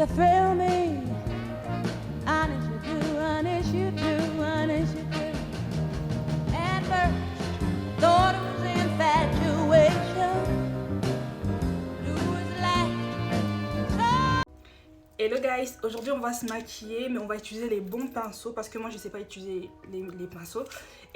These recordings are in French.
Hello guys, aujourd'hui on va se maquiller mais on va utiliser les bons pinceaux parce que moi je sais pas utiliser les pinceaux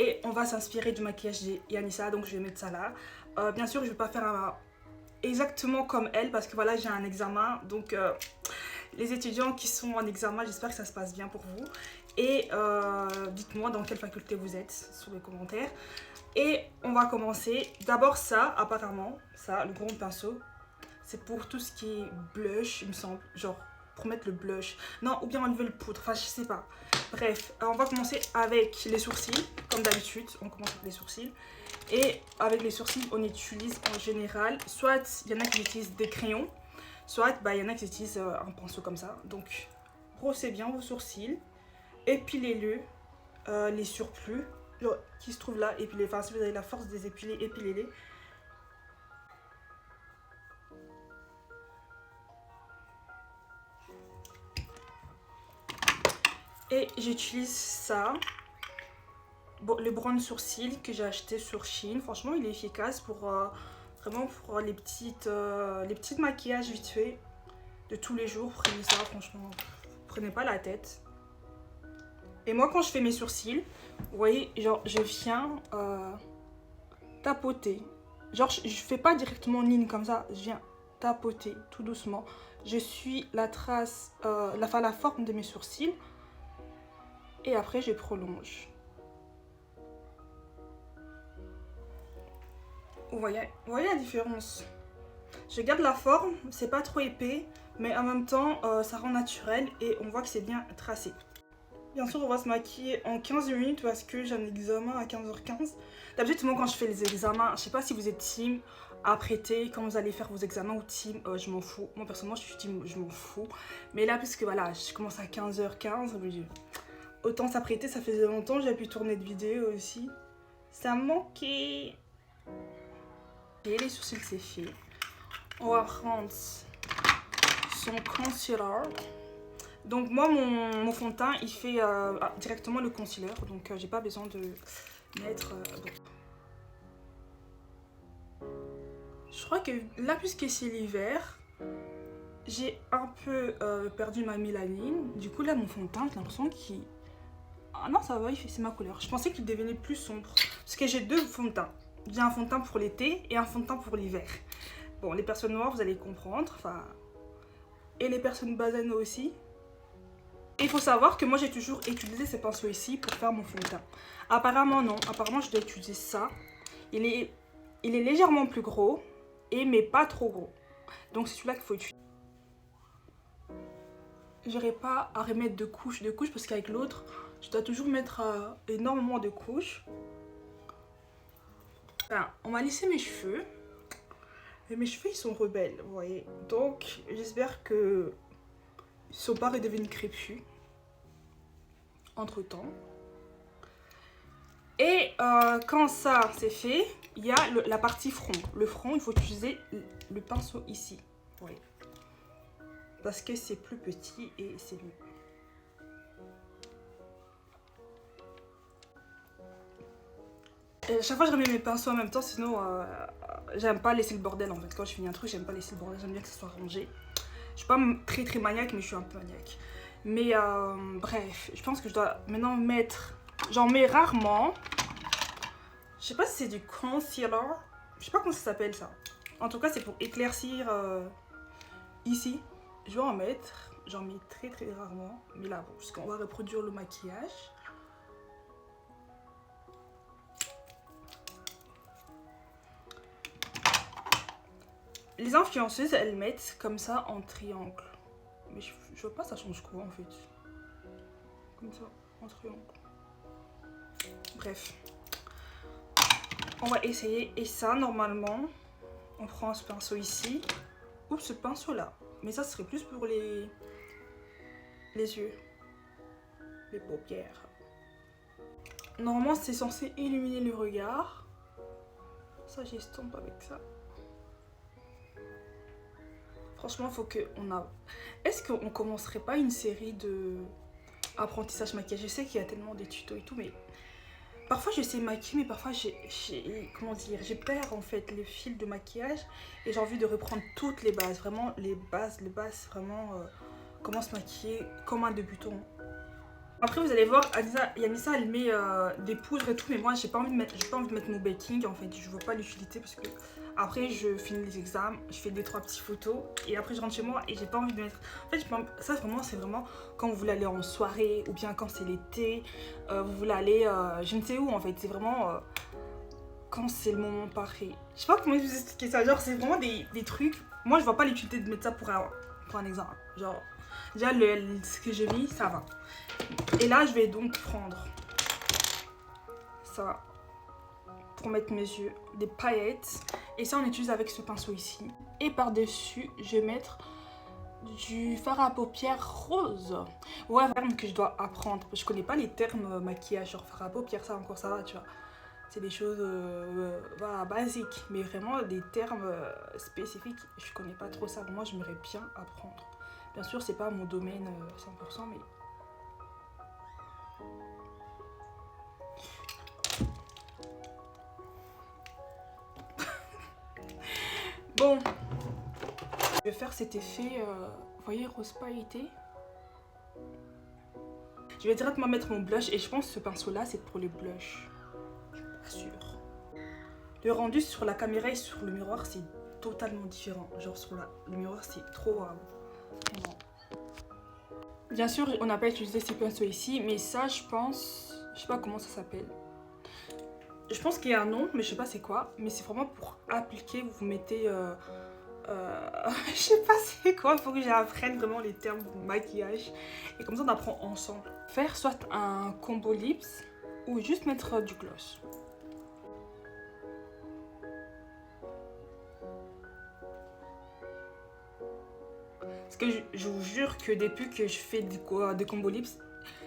et on va s'inspirer du maquillage de Yanissa, donc je vais mettre ça là. Bien sûr je vais pas faire exactement comme elle parce que voilà j'ai un examen, donc les étudiants qui sont en examen, j'espère que ça se passe bien pour vous et dites-moi dans quelle faculté vous êtes sur les commentaires. Et on va commencer, d'abord ça apparemment, ça le gros pinceau c'est pour tout ce qui est blush il me semble, genre pour mettre le blush, non, ou bien enlever le poudre, enfin je sais pas. Bref, on va commencer avec les sourcils, comme d'habitude, on commence avec les sourcils. Et avec les sourcils, on utilise en général, soit il y en a qui utilisent des crayons, soit il y en a qui utilisent un pinceau comme ça. Donc, brossez bien vos sourcils, épilez-le, les surplus qui se trouvent là, épilez, enfin si vous avez la force de les épiler, épilez-les. Et j'utilise ça, bon, le brown sourcil que j'ai acheté sur Shein. Franchement, il est efficace pour vraiment pour les petites maquillages vite fait de tous les jours. Prenez ça, franchement, prenez pas la tête. Et moi, quand je fais mes sourcils, vous voyez, genre, je viens tapoter. Genre, je fais pas directement en ligne comme ça, je viens tapoter tout doucement. Je suis la trace, la forme de mes sourcils. Et après, je prolonge. Vous voyez la différence? Je garde la forme, c'est pas trop épais, mais en même temps, ça rend naturel et on voit que c'est bien tracé. Bien sûr, on va se maquiller en 15 minutes parce que j'ai un examen à 15h15. D'habitude, moi, quand je fais les examens, je sais pas si vous êtes team apprêter quand vous allez faire vos examens ou team je m'en fous. Moi, personnellement, je suis team je m'en fous. Mais là, puisque voilà, je commence à 15h15, autant s'apprêter, ça faisait longtemps, j'ai pu tourner de vidéos aussi. Ça me manquait. Et les sourcils, c'est fait. On va prendre son concealer. Donc moi, mon fond de teint, il fait directement le concealer. Donc j'ai pas besoin de mettre... bon. Je crois que là, puisque c'est l'hiver, j'ai un peu perdu ma mélanine. Du coup, là, mon fond de teint, j'ai l'impression qu'il... Ah non, ça va, c'est ma couleur. Je pensais qu'il devenait plus sombre. Parce que j'ai deux fonds de teint. J'ai un fond de teint pour l'été et un fond de teint pour l'hiver. Bon, les personnes noires, vous allez comprendre. Enfin, et les personnes basanes aussi. Et il faut savoir que moi, j'ai toujours utilisé ces pinceaux ici pour faire mon fond de teint. Apparemment, non. Apparemment, je dois utiliser ça. Il est légèrement plus gros, mais pas trop gros. Donc, c'est celui-là qu'il faut utiliser. J'aurais pas à remettre de couches parce qu'avec l'autre, je dois toujours mettre énormément de couches. Enfin, on m'a lissé mes cheveux. Et mes cheveux, ils sont rebelles, vous voyez. Donc, j'espère que ils sont pas redevenus crépus entre temps. Et quand ça c'est fait, il y a la partie front. Le front, il faut utiliser le pinceau ici, vous voyez. Parce que c'est plus petit et c'est mieux. Et à chaque fois je remets mes pinceaux en même temps, sinon j'aime pas laisser le bordel en fait. Quand je finis un truc, j'aime pas laisser le bordel, j'aime bien que ça soit rangé. Je suis pas très maniaque, mais je suis un peu maniaque. Mais bref, je pense que je dois maintenant mettre... J'en mets rarement. Je sais pas si c'est du concealer. Je sais pas comment ça s'appelle ça. En tout cas, c'est pour éclaircir ici. Je vais en mettre. J'en mets très rarement. Mais là, bon, parce qu'on va reproduire le maquillage. Les influenceuses, elles mettent comme ça en triangle. Mais je vois pas ça change quoi en fait. Comme ça, en triangle. Bref. On va essayer. Et ça, normalement, on prend ce pinceau ici. Ou ce pinceau là. Mais ça serait plus pour les yeux. Les paupières. Normalement, c'est censé illuminer le regard. Ça, j'estompe avec ça. Franchement, faut que on a... Est-ce qu'on commencerait pas une série de apprentissage maquillage? Je sais qu'il y a tellement des tutos et tout, mais parfois je sais maquiller, mais parfois comment dire, j'ai perds en fait le fil de maquillage et j'ai envie de reprendre toutes les bases, vraiment les bases, vraiment comment se maquiller comme un débutant. Après vous allez voir, Yanissa elle met des poudres et tout, mais moi j'ai pas envie de mettre mon baking en fait, je vois pas l'utilité parce que après je finis les examens, je fais 2-3 petites photos et après je rentre chez moi et j'ai pas envie de mettre... En fait ça vraiment c'est vraiment quand vous voulez aller en soirée ou bien quand c'est l'été, vous voulez aller je ne sais où en fait, c'est vraiment quand c'est le moment parfait. Je sais pas comment vous expliquer ça, genre c'est vraiment des trucs, moi je vois pas l'utilité de mettre ça pour un examen, genre déjà ce que j'ai mis ça va. Et là, je vais donc prendre ça pour mettre mes yeux, des paillettes. Et ça, on utilise avec ce pinceau ici. Et par-dessus, je vais mettre du fard à paupières rose. Ouais, terme que je dois apprendre. Je connais pas les termes maquillage, genre fard à paupières, ça encore ça va, tu vois. C'est des choses voilà, basiques. Mais vraiment, des termes spécifiques, je connais pas trop ça. Moi, j'aimerais bien apprendre. Bien sûr, c'est pas mon domaine 100%, mais... Bon, je vais faire cet effet, vous voyez, rose pailleté. Je vais directement mettre mon blush et je pense que ce pinceau là c'est pour les blushs. Je suis pas sûre. Le rendu sur la caméra et sur le miroir c'est totalement différent. Genre sur le miroir c'est trop... Bien sûr on n'a pas utilisé ces pinceaux ici, mais ça je pense... Je sais pas comment ça s'appelle. Je pense qu'il y a un nom, mais je sais pas c'est quoi. Mais c'est vraiment pour appliquer, vous mettez... je sais pas c'est quoi, faut que j'apprenne vraiment les termes de maquillage. Et comme ça on apprend ensemble. Faire soit un combo lips ou juste mettre du gloss. Parce que je vous jure que depuis que je fais des combo lips,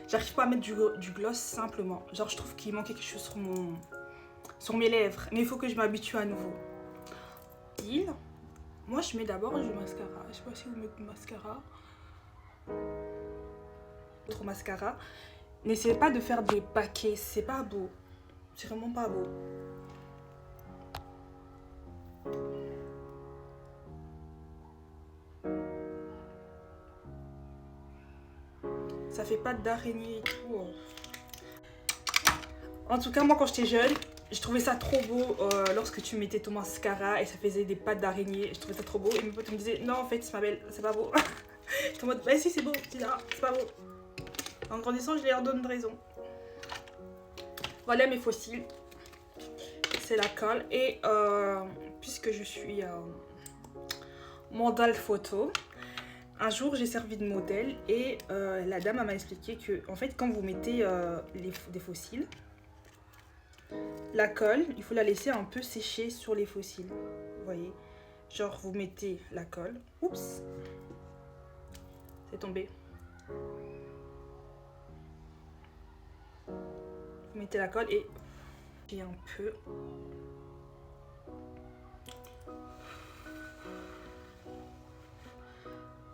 j'arrive pas à mettre du gloss simplement. Genre je trouve qu'il manque quelque chose sur mes lèvres. Mais il faut que je m'habitue à nouveau. Moi je mets d'abord du mascara. Je sais pas si vous mettez du mascara. Trop mascara. N'essayez pas de faire des paquets, c'est pas beau. C'est vraiment pas beau. Ça fait pas d'araignée et tout. En tout cas, moi quand j'étais jeune, je trouvais ça trop beau lorsque tu mettais ton mascara et ça faisait des pattes d'araignée. Je trouvais ça trop beau et mes potes me disaient non en fait ma belle, c'est pas beau. J'étais en mode bah si c'est beau, tu diras c'est pas beau. En grandissant je leur donne raison. Voilà mes faux cils. C'est la colle et puisque je suis modèle photo, un jour j'ai servi de modèle et la dame m'a expliqué que en fait quand vous mettez des faux cils, la colle, il faut la laisser un peu sécher sur les faux cils. Vous voyez, genre vous mettez la colle. Oups, c'est tombé. Vous mettez la colle et j'ai un peu.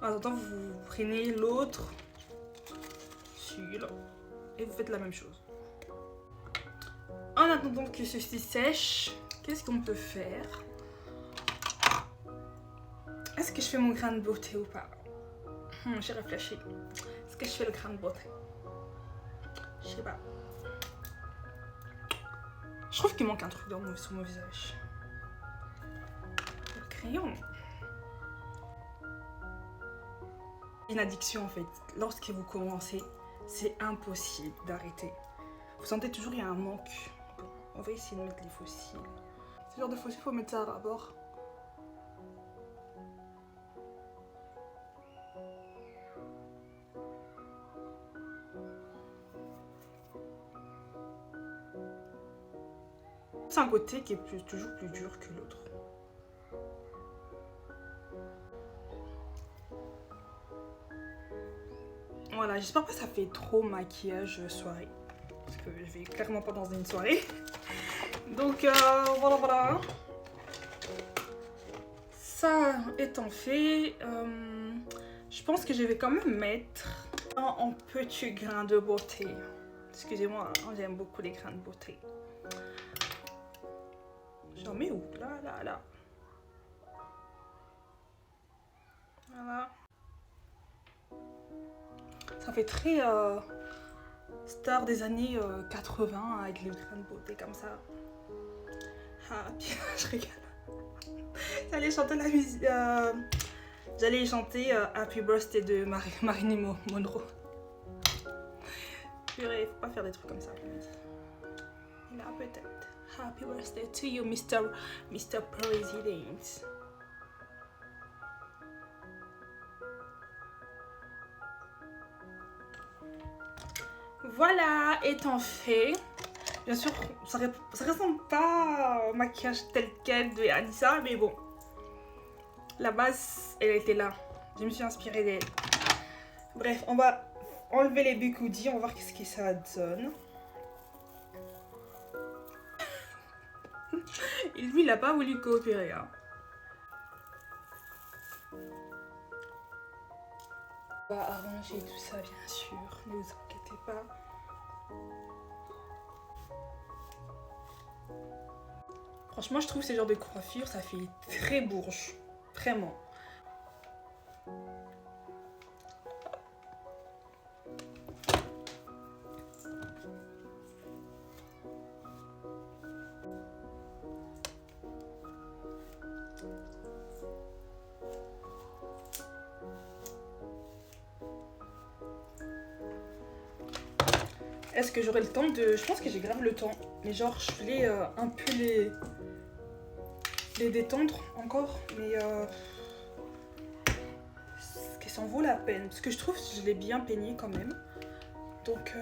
En attendant, vous prenez l'autre cil et vous faites la même chose. En attendant que ceci sèche, qu'est-ce qu'on peut faire? Est-ce que je fais mon grain de beauté ou pas? J'ai réfléchi. Est-ce que je fais le grain de beauté? Je sais pas. Je trouve qu'il manque un truc sur mon visage. Le crayon. Une addiction en fait. Lorsque vous commencez, c'est impossible d'arrêter. Vous sentez toujours qu'il y a un manque. On va essayer de mettre les faux cils. Ce genre de faux cils, il faut mettre ça d'abord. C'est un côté qui est toujours plus dur que l'autre. Voilà, j'espère pas que ça fait trop maquillage soirée. Parce que je vais clairement pas dans une soirée. Donc voilà. ça étant fait, je pense que je vais quand même mettre un petit grain de beauté. Excusez-moi, j'aime beaucoup les grains de beauté. J'en mets où? Là. Voilà. Ça fait très star des années 80 avec les grains de beauté comme ça. Ah, puis je rigole. J'allais chanter la musique. J'allais chanter Happy Birthday de Marilyn Monroe. Purée, faut pas faire des trucs comme ça. Là, peut-être. Happy Birthday to you, Mr. President. Voilà, étant fait. Bien sûr, ça ressemble pas au maquillage tel quel de Anissa, mais bon. La base, elle était là. Je me suis inspirée d'elle. Bref, on va enlever les bigoudis, on va voir qu'est-ce que ça donne. Et lui, il n'a pas voulu coopérer. Hein. On va arranger tout ça, bien sûr. Ne vous inquiétez pas. Franchement, je trouve ce genre de coiffure, ça fait très bourge. Vraiment. Est-ce que j'aurai le temps de... Je pense que j'ai grave le temps. Mais genre, je voulais un peu les détendre encore. Mais est-ce que ça en vaut la peine? Parce que je trouve que je l'ai bien peigné quand même. Donc...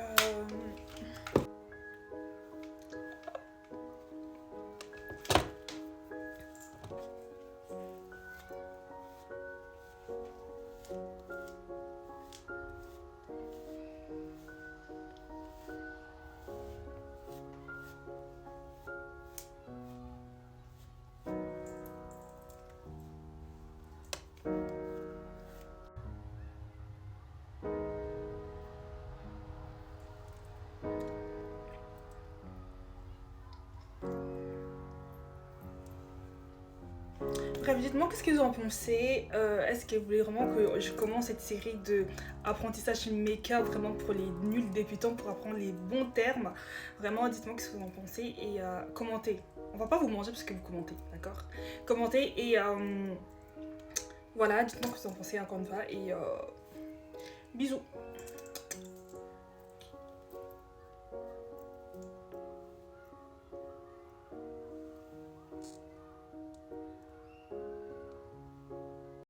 Bref, dites-moi qu'est-ce que vous en pensez. Est-ce que vous voulez vraiment que je commence cette série de apprentissage make-up vraiment pour les nuls débutants pour apprendre les bons termes? Vraiment, dites-moi qu'est-ce que vous en pensez et commentez. On va pas vous manger parce que vous commentez, d'accord? Commentez et voilà, dites-moi ce que vous en pensez encore une fois et bisous.